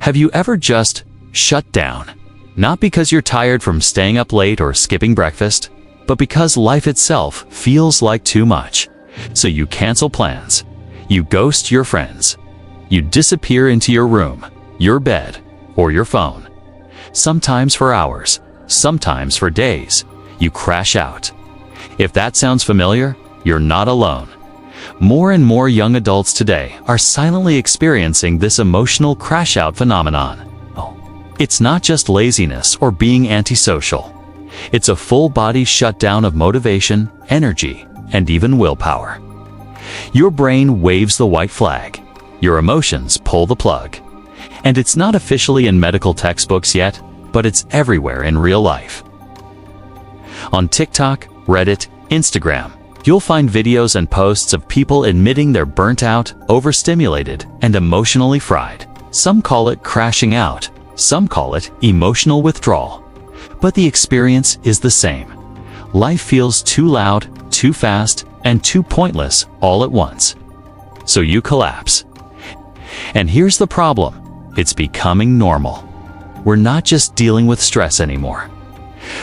Have you ever just shut down? Not because you're tired from staying up late or skipping breakfast, but because life itself feels like too much. So you cancel plans, you ghost your friends, you disappear into your room, your bed, or your phone. Sometimes for hours, sometimes for days, you crash out. If that sounds familiar, you're not alone. More and more young adults today are silently experiencing this emotional crash-out phenomenon. It's not just laziness or being antisocial. It's a full-body shutdown of motivation, energy, and even willpower. Your brain waves the white flag. Your emotions pull the plug. And it's not officially in medical textbooks yet, but it's everywhere in real life. On TikTok, Reddit, Instagram, you'll find videos and posts of people admitting they're burnt out, overstimulated, and emotionally fried. Some call it crashing out. Some call it emotional withdrawal. But the experience is the same. Life feels too loud, too fast, and too pointless all at once. So you collapse. And here's the problem. It's becoming normal. We're not just dealing with stress anymore.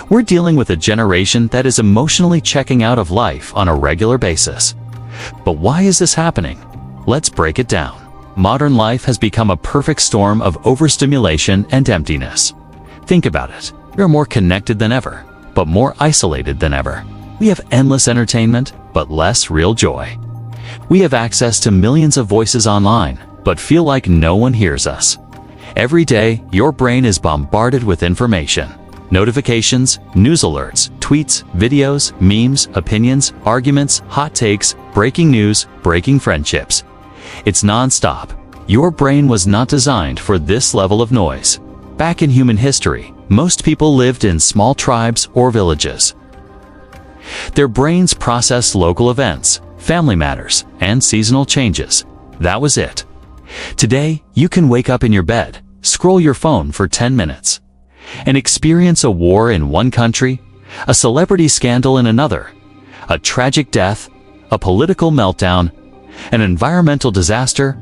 We're dealing with a generation that is emotionally checking out of life on a regular basis. But why is this happening? Let's break it down. Modern life has become a perfect storm of overstimulation and emptiness. Think about it. We're more connected than ever, but more isolated than ever. We have endless entertainment, but less real joy. We have access to millions of voices online, but feel like no one hears us. Every day, your brain is bombarded with information. Notifications, news alerts, tweets, videos, memes, opinions, arguments, hot takes, breaking news, breaking friendships. It's non-stop. Your brain was not designed for this level of noise. Back in human history, most people lived in small tribes or villages. Their brains processed local events, family matters, and seasonal changes. That was it. Today, you can wake up in your bed, scroll your phone for 10 minutes, and experience a war in one country, a celebrity scandal in another, a tragic death, a political meltdown, an environmental disaster,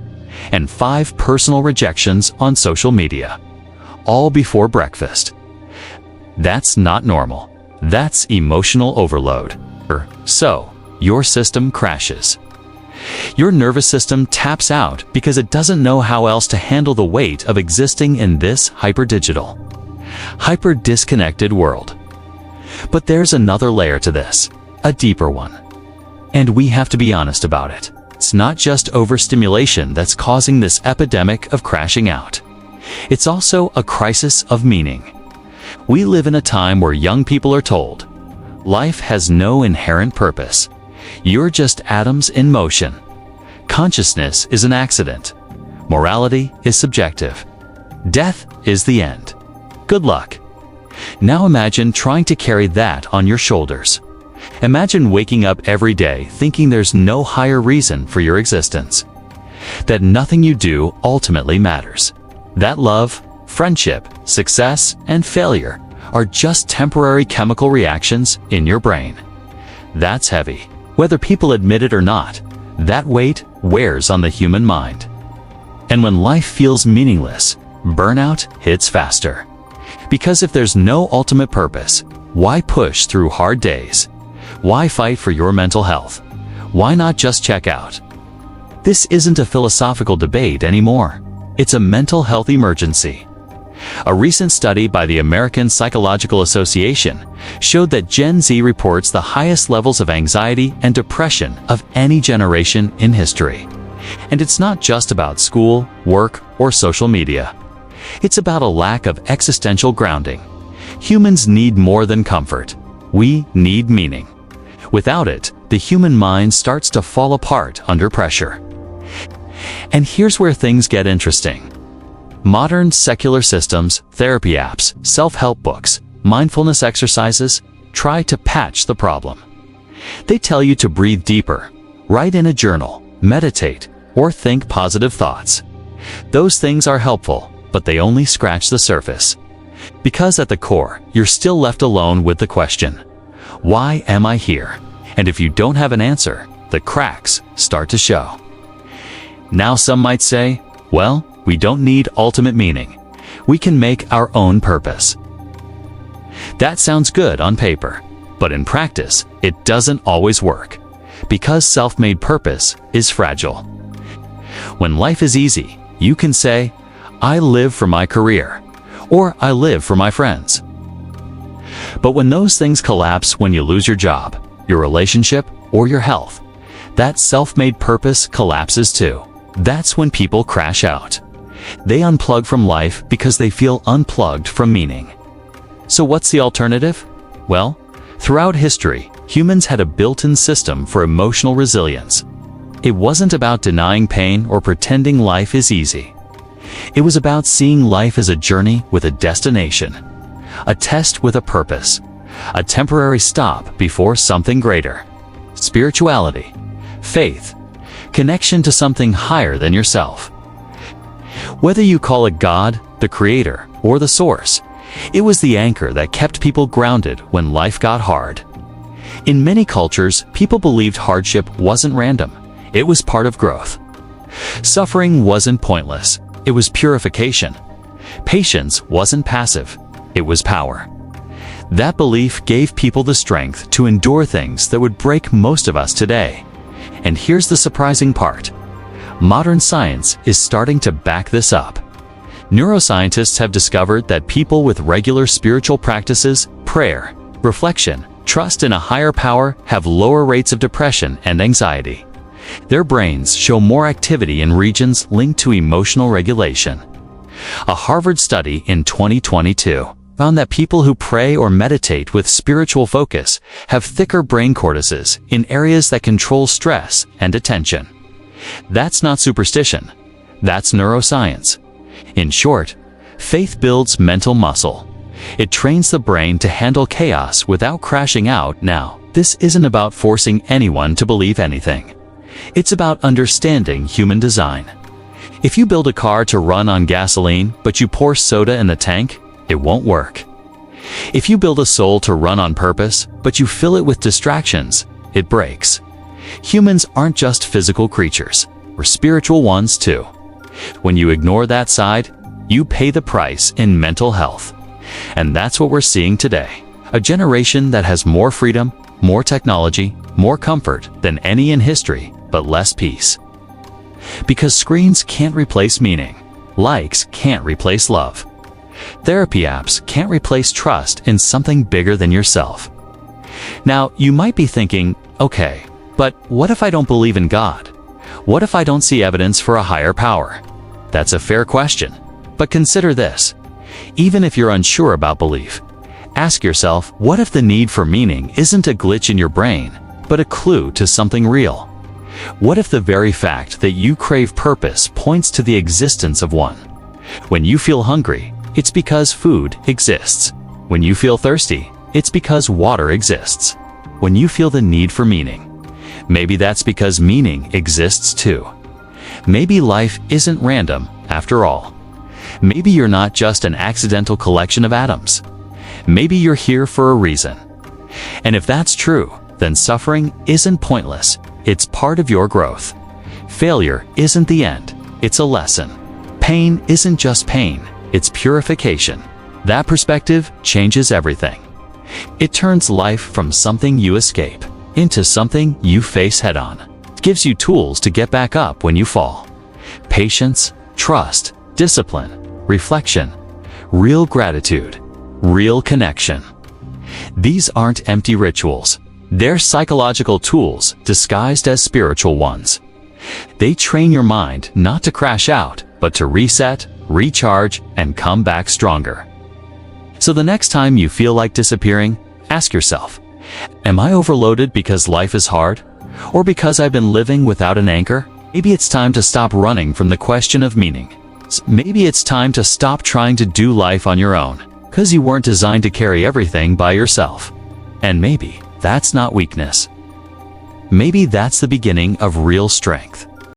and 5 personal rejections on social media, all before breakfast. That's not normal. That's emotional overload. So, your system crashes. Your nervous system taps out because it doesn't know how else to handle the weight of existing in this hyper-digital, hyper-disconnected world. But there's another layer to this, a deeper one. And we have to be honest about it. It's not just overstimulation that's causing this epidemic of crashing out. It's also a crisis of meaning. We live in a time where young people are told, life has no inherent purpose. You're just atoms in motion. Consciousness is an accident. Morality is subjective. Death is the end. Good luck. Now imagine trying to carry that on your shoulders. Imagine waking up every day thinking there's no higher reason for your existence. That nothing you do ultimately matters. That love, friendship, success, and failure are just temporary chemical reactions in your brain. That's heavy. Whether people admit it or not, that weight wears on the human mind. And when life feels meaningless, burnout hits faster. Because if there's no ultimate purpose, why push through hard days? Why fight for your mental health? Why not just check out? This isn't a philosophical debate anymore. It's a mental health emergency. A recent study by the American Psychological Association showed that Gen Z reports the highest levels of anxiety and depression of any generation in history. And it's not just about school, work, or social media. It's about a lack of existential grounding. Humans need more than comfort. We need meaning. Without it, the human mind starts to fall apart under pressure. And here's where things get interesting. Modern secular systems, therapy apps, self-help books, mindfulness exercises try to patch the problem. They tell you to breathe deeper, write in a journal, meditate, or think positive thoughts. Those things are helpful, but they only scratch the surface. Because at the core, you're still left alone with the question, why am I here? And if you don't have an answer, the cracks start to show. Now some might say, well, We don't need ultimate meaning. We can make our own purpose. That sounds good on paper, but in practice, it doesn't always work, because self-made purpose is fragile. When life is easy, you can say, I live for my career, or I live for my friends. But when those things collapse, when you lose your job, your relationship, or your health, that self-made purpose collapses too. That's when people crash out. They unplug from life because they feel unplugged from meaning. So what's the alternative? Well, throughout history, humans had a built-in system for emotional resilience. It wasn't about denying pain or pretending life is easy. It was about seeing life as a journey with a destination, a test with a purpose, a temporary stop before something greater. Spirituality, faith, connection to something higher than yourself. Whether you call it God, the Creator, or the Source, it was the anchor that kept people grounded when life got hard. In many cultures, people believed hardship wasn't random. It was part of growth. Suffering wasn't pointless. It was purification. Patience wasn't passive. It was power. That belief gave people the strength to endure things that would break most of us today. And here's the surprising part. Modern science is starting to back this up. Neuroscientists have discovered that people with regular spiritual practices, prayer, reflection, trust in a higher power have lower rates of depression and anxiety. Their brains show more activity in regions linked to emotional regulation. A Harvard study in 2022 found that people who pray or meditate with spiritual focus have thicker brain cortices in areas that control stress and attention. That's not superstition. That's neuroscience. In short, faith builds mental muscle. It trains the brain to handle chaos without crashing out. Now, this isn't about forcing anyone to believe anything. It's about understanding human design. If you build a car to run on gasoline, but you pour soda in the tank, it won't work. If you build a soul to run on purpose, but you fill it with distractions, it breaks. Humans aren't just physical creatures. We're spiritual ones too. When you ignore that side, you pay the price in mental health. And that's what we're seeing today. A generation that has more freedom, more technology, more comfort than any in history, but less peace. Because screens can't replace meaning. Likes can't replace love. Therapy apps can't replace trust in something bigger than yourself. Now, you might be thinking, okay, but what if I don't believe in God? What if I don't see evidence for a higher power? That's a fair question. But consider this. Even if you're unsure about belief, ask yourself, what if the need for meaning isn't a glitch in your brain, but a clue to something real? What if the very fact that you crave purpose points to the existence of one? When you feel hungry, it's because food exists. When you feel thirsty, it's because water exists. When you feel the need for meaning, maybe that's because meaning exists too. Maybe life isn't random after all. Maybe you're not just an accidental collection of atoms. Maybe you're here for a reason. And if that's true, then suffering isn't pointless. It's part of your growth. Failure isn't the end. It's a lesson. Pain isn't just pain. It's purification. That perspective changes everything. It turns life from something you escape into something you face head-on. It gives you tools to get back up when you fall. Patience, trust, discipline, reflection, real gratitude, real connection. These aren't empty rituals. They're psychological tools disguised as spiritual ones. They train your mind not to crash out, but to reset, recharge, and come back stronger. So the next time you feel like disappearing, ask yourself, am I overloaded because life is hard? Or because I've been living without an anchor? Maybe it's time to stop running from the question of meaning. Maybe it's time to stop trying to do life on your own, because you weren't designed to carry everything by yourself. And maybe that's not weakness. Maybe that's the beginning of real strength.